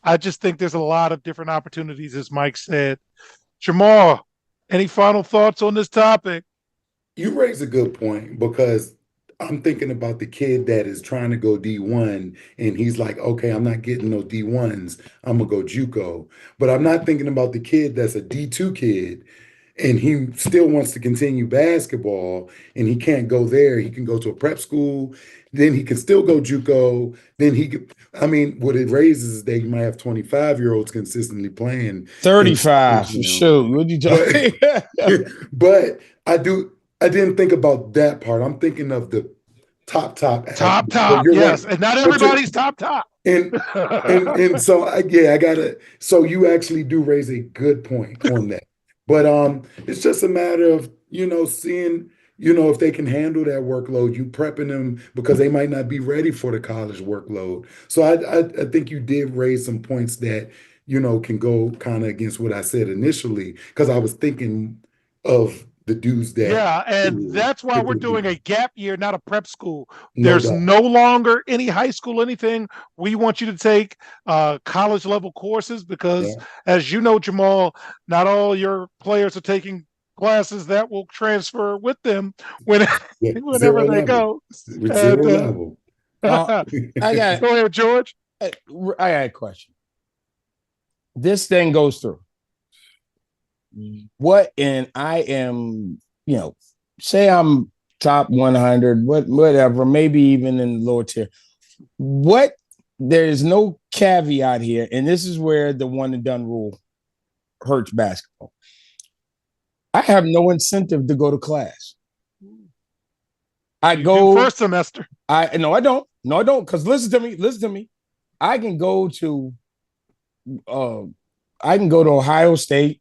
I just think there's a lot of different opportunities, as Mike said. Jamal, any final thoughts on this topic? You raise a good point because I'm thinking about the kid that is trying to go D1 and he's like, okay, I'm not getting no D1s. I'm gonna go JUCO. But I'm not thinking about the kid that's a D2 kid and he still wants to continue basketball and he can't go there. He can go to a prep school, then he can still go JUCO. Then what it raises is that you might have 25-year-olds consistently playing. 35, shoot. What you talking? But I didn't think about that part. I'm thinking of the top. Yes, right. And not everybody's top. And so I gotta. So you actually do raise a good point on that. But it's just a matter of seeing if they can handle that workload. You prepping them because they might not be ready for the college workload. So I think you did raise some points that can go kind of against what I said initially because I was thinking of the dudes that. Yeah, and that's why we're doing a gap year, not a prep school. There's no longer any high school anything. We want you to take college level courses because, as you know, Jamal, not all your players are taking classes that will transfer with them whenever they go. Zero level. Go ahead, George. I got a question. This thing goes through. And I am, say I'm top 100, whatever, maybe even in the lower tier. There is no caveat here, and this is where the one and done rule hurts basketball. I have no incentive to go to class. You do first semester. No, I don't. Because listen to me. I can go to Ohio State,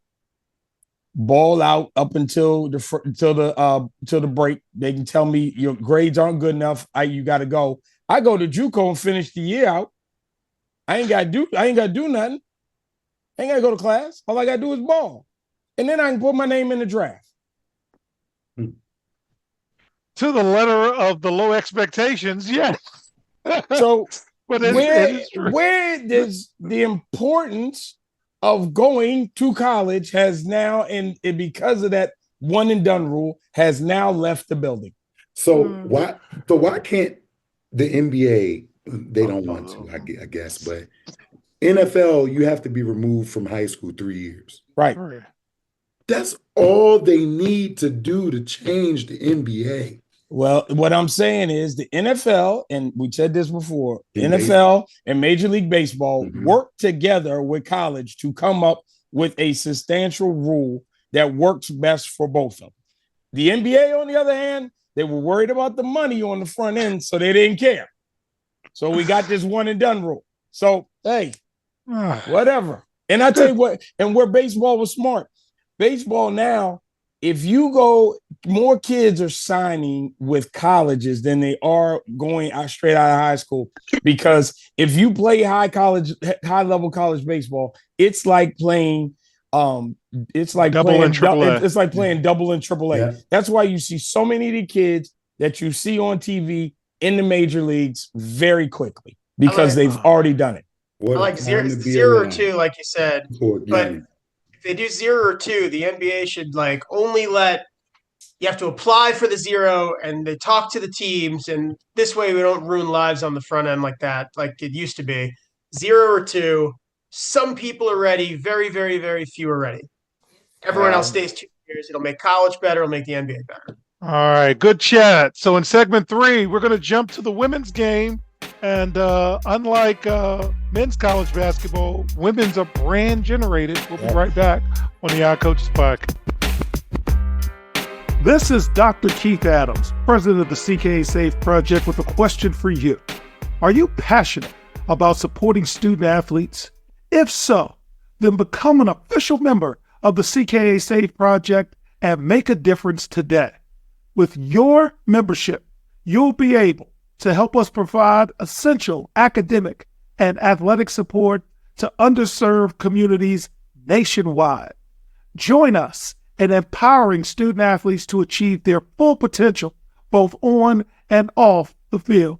ball out up until the break. They can tell me your grades aren't good enough. You got to go. I go to JUCO and finish the year out. I ain't got to do nothing. I ain't got to go to class. All I got to do is ball, and then I can put my name in the draft. To the letter of the low expectations, yes. So But it is true. Where does the importance of going to college has now, and because of that one and done rule, has now left the building. So why can't the NBA? They don't want to, I guess, but NFL, you have to be removed from high school 3 years. Right. That's all they need to do to change the NBA. Well, what I'm saying is the NFL, and we said this before, NFL and Major League Baseball work together with college to come up with a substantial rule that works best for both of them. The NBA, on the other hand, they were worried about the money on the front end, so they didn't care. So we got this one and done rule. So, hey, whatever. And I tell you what, and where baseball was smart, baseball now, if you go, more kids are signing with colleges than they are going out straight out of high school. Because if you play high level college baseball, it's like playing double in AAA. It's like playing double in AAA. Yeah. That's why you see so many of the kids that you see on TV in the major leagues very quickly because they've already done it. I like zero or two, like you said, but if they do 0 or 2, the NBA should only let you have to apply for the 0 and they talk to the teams, and this way we don't ruin lives on the front end like that, like it used to be. 0 or 2, some people are ready, very, very, very few are ready. Everyone else stays 2 years. It'll make college better. It'll make the NBA better. All right, good chat. So in segment 3, we're going to jump to the women's game. And unlike men's college basketball, women's are brand generated. We'll be right back on the Odd Coaches Podcast. This is Dr. Keith Adams, president of the CKA Safe Project, with a question for you. Are you passionate about supporting student athletes? If so, then become an official member of the CKA Safe Project and make a difference today. With your membership, you'll be able to help us provide essential academic and athletic support to underserved communities nationwide. Join us in empowering student athletes to achieve their full potential, both on and off the field.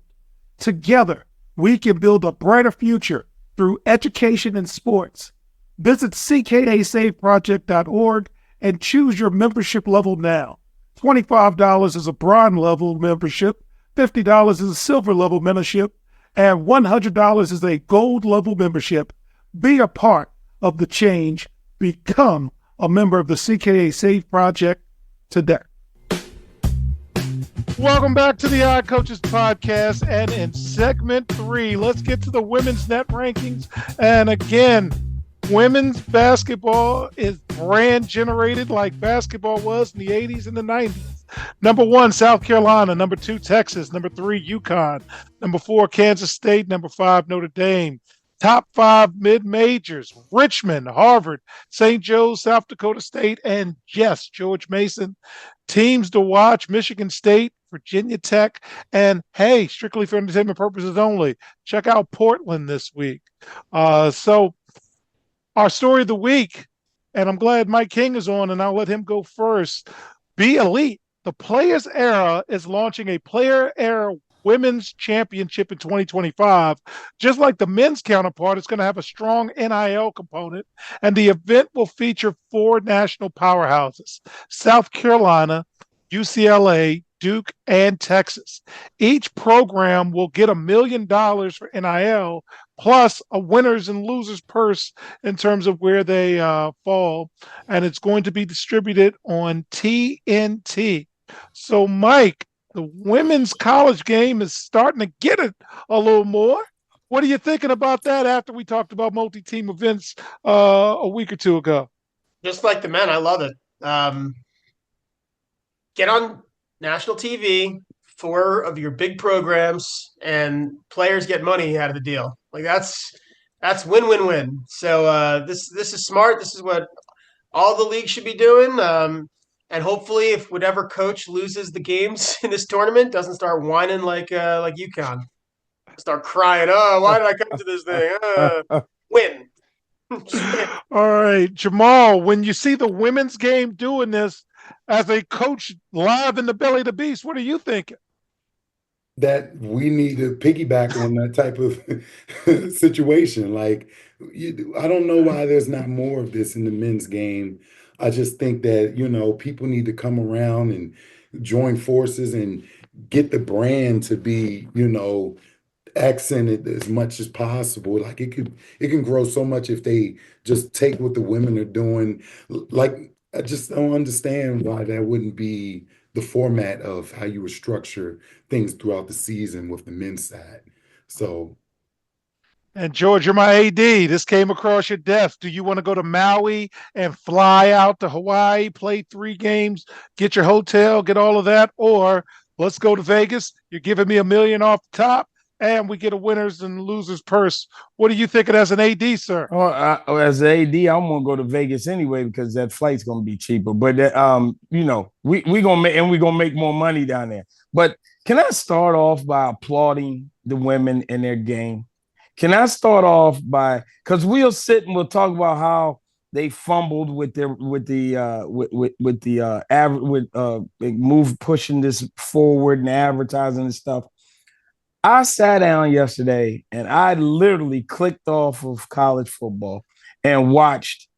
Together, we can build a brighter future through education and sports. Visit ckasafeproject.org and choose your membership level now. $25 is a bronze level membership, $50 is a silver level membership, and $100 is a gold level membership. Be a part of the change. Become a member of the CKA Safe Project today. Welcome back to the Odd Coaches Podcast. And in segment 3, let's get to the women's net rankings. And again, women's basketball is brand generated like basketball was in the 80s and the 90s. Number 1, South Carolina. Number 2, Texas. Number 3, UConn. Number 4, Kansas State. Number 5, Notre Dame. Top 5 mid-majors: Richmond, Harvard, St. Joe's, South Dakota State, and yes, George Mason. Teams to watch: Michigan State, Virginia Tech, and hey, strictly for entertainment purposes only, check out Portland this week. So our story of the week, and I'm glad Mike King is on, and I'll let him go first. Be Elite. The Players Era is launching a Player Era Women's Championship in 2025. Just like the men's counterpart, it's going to have a strong NIL component, and the event will feature 4 national powerhouses: South Carolina, UCLA, Duke, and Texas. Each program will get $1 million for NIL, plus a winners and losers purse in terms of where they fall, and it's going to be distributed on TNT. So, Mike, the women's college game is starting to get it a little more. What are you thinking about that after we talked about multi-team events a week or two ago? Just like the men, I love it. Get on national TV, 4 of your big programs, and players get money out of the deal. Like that's win-win-win. So this is smart. This is what all the leagues should be doing. And hopefully, if whatever coach loses the games in this tournament, doesn't start whining like UConn, start crying, "Oh, why did I come to this thing?" Win. All right, Jamal, when you see the women's game doing this as a coach live in the belly of the beast, what are you thinking? that we need to piggyback on that type of situation. Like, I don't know why there's not more of this in the men's game. I just think that, people need to come around and join forces and get the brand to be, accented as much as possible. Like it can grow so much if they just take what the women are doing. Like I just don't understand why that wouldn't be the format of how you would structure things throughout the season with the men's side. So And George, you're my AD. This came across your desk. Do you want to go to Maui and fly out to Hawaii, play 3 games, get your hotel, get all of that? Or let's go to Vegas. You're giving me $1 million off the top, and we get a winners and losers purse. What are you thinking as an AD, sir? As an AD, I'm gonna go to Vegas anyway because that flight's gonna be cheaper. But we gonna make more money down there. But can I start off by applauding the women in their game? Can I start off by, because we'll sit and we'll talk about how they fumbled with the move pushing this forward and advertising and stuff. I sat down yesterday and I literally clicked off of college football and watched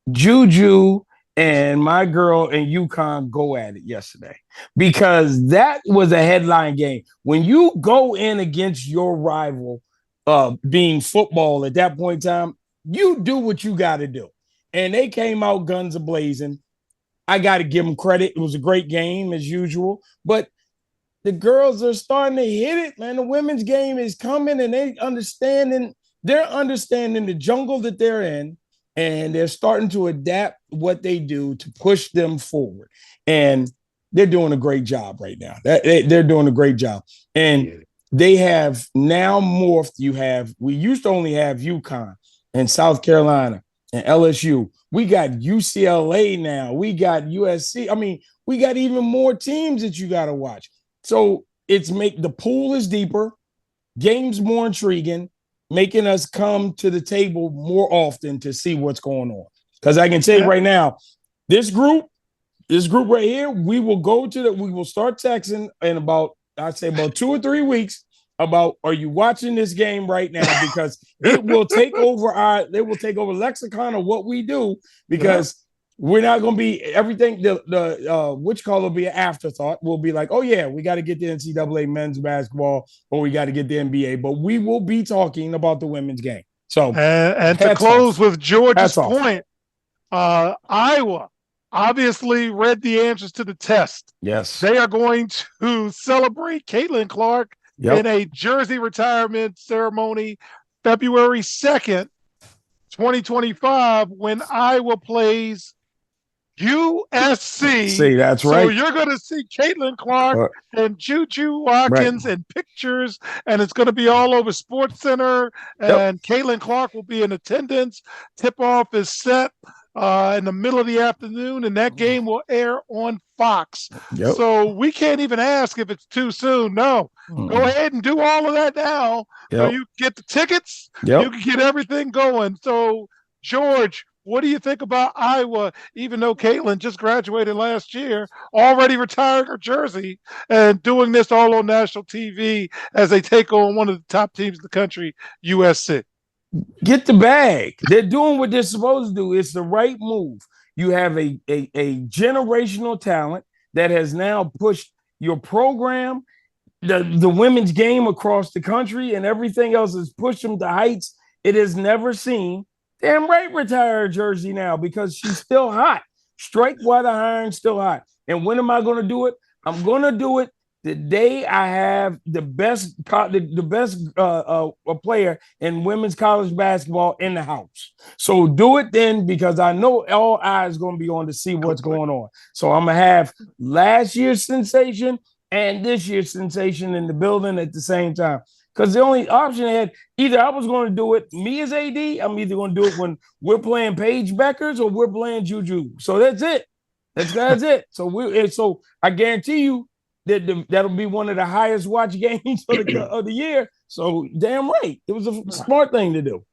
Juju and my girl in UConn go at it yesterday, because that was a headline game. When you go in against your rival, being football at that point in time, you do what you got to do. And they came out guns a-blazing. I got to give them credit. It was a great game as usual, but the girls are starting to hit it, man. The women's game is coming and they're understanding the jungle that they're in, and they're starting to adapt what they do to push them forward. And they're doing a great job right now. They're doing a great job. And they have now morphed. We used to only have UConn and South Carolina and LSU. We got UCLA now. We got USC. I mean, we got even more teams that you got to watch. So the pool is deeper, games more intriguing, making us come to the table more often to see what's going on. Because I can tell you right now, this group right here, we will start texting in about 2 or 3 weeks about, are you watching this game right now? Because it will take over lexicon of what we do, because we're not going to be everything. Which call will be an afterthought. We'll be like, oh yeah, we got to get the NCAA men's basketball, or we got to get the NBA, but we will be talking about the women's game. So, and to close with George's point, Iowa obviously read the answers to the test. Yes. They are going to celebrate Caitlin Clark in a jersey retirement ceremony February 2nd, 2025, when Iowa plays USC. See, that's right. So you're going to see Caitlin Clark and Juju Watkins in pictures, and it's going to be all over SportsCenter, and Caitlin Clark will be in attendance. Tip-off is set in the middle of the afternoon, and that game will air on Fox. So we can't even ask if it's too soon. No, go ahead and do all of that now. So you get the tickets, you can get everything going. So, George, what do you think about Iowa, even though Caitlin just graduated last year, already retired her jersey and doing this all on national TV as they take on one of the top teams in the country, USC? Get the bag. They're doing what they're supposed to do. It's the right move. You have a generational talent that has now pushed your program, the women's game across the country, and everything else has pushed them to heights it has never seen. Damn right, retire her jersey now, because she's still hot. Strike while the iron's still hot. And when am I going to do it? I'm going to do it the day I have the best player in women's college basketball in the house. So do it then, because I know all eyes going to be on to see what's going on. So I'm going to have last year's sensation and this year's sensation in the building at the same time. Because the only option I had, either I was going to do it, me as AD, I'm either going to do it when we're playing Paige Beckers or we're playing Juju. So that's it. That's it. So I guarantee you that'll be one of the highest watch games of the year. So damn right. It was a smart thing to do.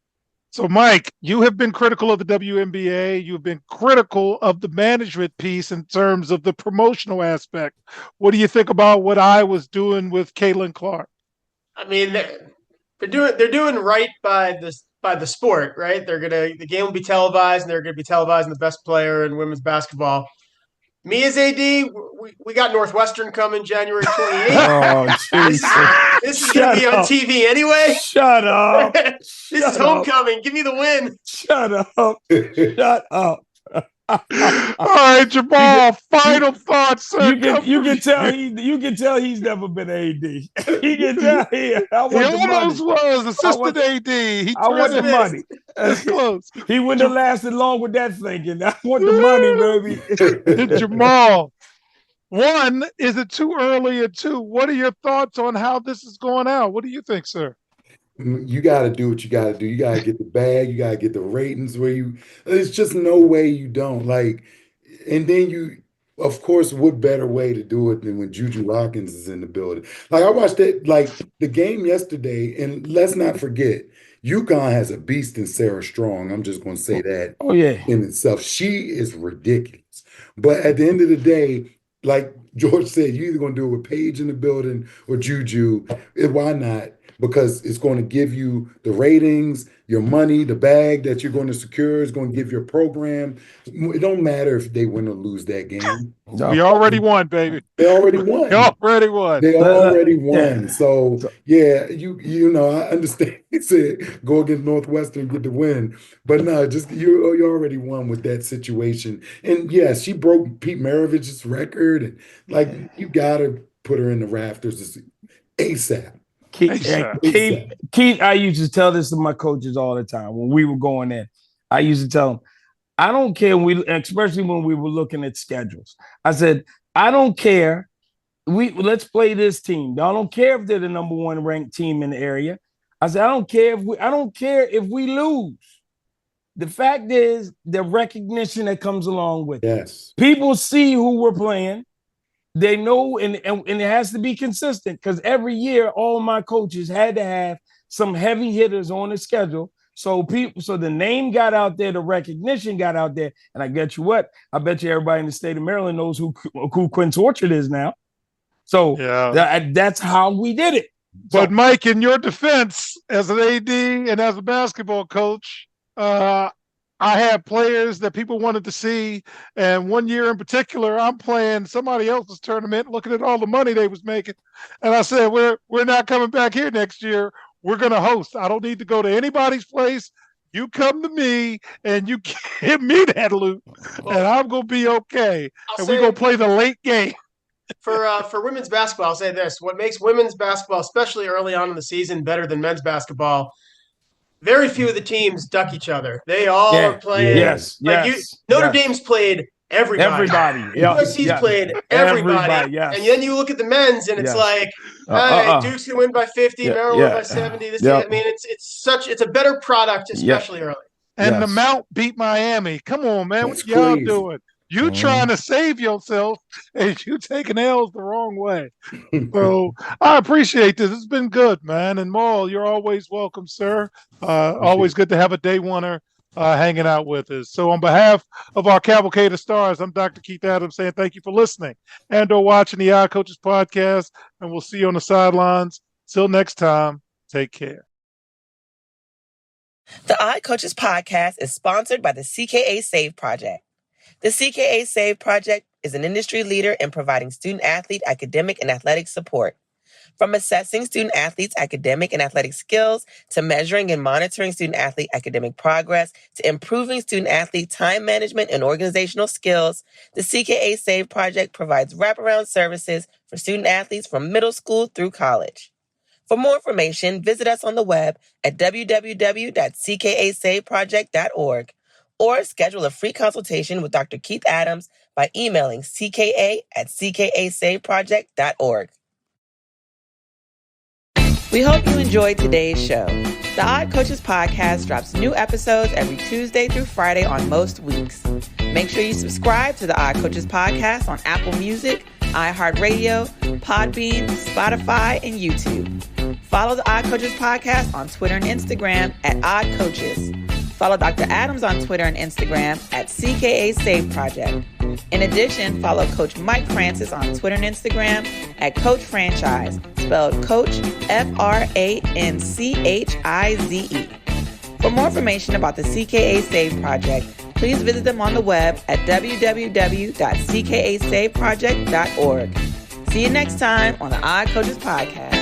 So, Mike, you have been critical of the WNBA. You've been critical of the management piece in terms of the promotional aspect. What do you think about what I was doing with Caitlin Clark? I mean, they're doing right by the sport, right? The game will be televised, and they're gonna be televising the best player in women's basketball. Me as AD, we got Northwestern coming January 28th. Oh, jeez. This is going to be on TV anyway. Shut up. This is homecoming. Give me the win. Shut up. Shut up. All right, Jamal. Final thoughts, sir. You can tell he's never been AD. He can tell he almost was assistant AD. I want the money. That's close. He wouldn't have lasted long with that thinking. I want the money, baby. Jamal, one, is it too early? And two, what are your thoughts on how this is going out? What do you think, sir? You got to do what you got to do. You got to get the bag. You got to get the ratings there's just no way you don't. And then of course, what better way to do it than when Juju Hawkins is in the building? I watched the game yesterday, and let's not forget, UConn has a beast in Sarah Strong. I'm just going to say that. Oh, yeah. In itself. She is ridiculous. But at the end of the day, like George said, you're either going to do it with Paige in the building or Juju. Why not? Because it's going to give you the ratings, your money, the bag that you're going to secure is going to give your program. It don't matter if they win or lose that game. We already won, baby. They already won. They already won. They already won. Yeah. So yeah, you know, I understand. He said go against Northwestern and get the win, but no, just you already won with that situation. And yes, she broke Pete Maravich's record, and you got to put her in the rafters ASAP. Keith, I used to tell this to my coaches all the time when we were going in. I used to tell them, I don't care especially when we were looking at schedules. I said, I don't care. Let's play this team. I don't care if they're the number one ranked team in the area. I said, I don't care if we lose. The fact is the recognition that comes along with it. Yes. People see who we're playing. They know, and it has to be consistent because every year all my coaches had to have some heavy hitters on the schedule. So the name got out there, the recognition got out there, and I bet you everybody in the state of Maryland knows who Quince Orchard is now. So that's how we did it. But Mike, in your defense, as an AD and as a basketball coach, I had players that people wanted to see, and one year in particular, I'm playing somebody else's tournament, looking at all the money they was making, and I said, "We're not coming back here next year. We're going to host. I don't need to go to anybody's place. You come to me, and you give me that loot, and I'm going to be okay. And we're going to play the late game." For women's basketball, I'll say this: what makes women's basketball, especially early on in the season, better than men's basketball? Very few of the teams duck each other. They all are playing. Notre Dame's played everybody. USC's played everybody. And then you look at the men's, and it's Duke's gonna win by 50, Maryland win by 70. I mean, it's a better product, especially early. And the Mount beat Miami. Come on, man. What y'all doing? You trying to save yourself and you taking L's the wrong way. So I appreciate this. It's been good, man. And Maul, you're always welcome, sir. Always good to have a day oneer hanging out with us. So on behalf of our Cavalcade of Stars, I'm Dr. Keith Adams saying thank you for listening and or watching the Odd Coaches podcast. And we'll see you on the sidelines. Till next time, take care. The Odd Coaches podcast is sponsored by the CKA Save Project. The CKA Save Project is an industry leader in providing student-athlete academic and athletic support. From assessing student-athletes' academic and athletic skills, to measuring and monitoring student-athlete academic progress, to improving student-athlete time management and organizational skills, the CKA Save Project provides wraparound services for student-athletes from middle school through college. For more information, visit us on the web at www.ckasaveproject.org. or schedule a free consultation with Dr. Keith Adams by emailing cka@ckasaveproject.org. We hope you enjoyed today's show. The Odd Coaches podcast drops new episodes every Tuesday through Friday on most weeks. Make sure you subscribe to the Odd Coaches podcast on Apple Music, iHeartRadio, Podbean, Spotify, and YouTube. Follow the Odd Coaches podcast on Twitter and Instagram @OddCoaches. Follow Dr. Adams on Twitter and Instagram at CKA Save Project. In addition, follow Coach Mike Francis on Twitter and Instagram at Coach Franchise, spelled Coach Franchize. For more information about the CKA Save Project, please visit them on the web at www.ckasaveproject.org. See you next time on the Odd Coaches Podcast.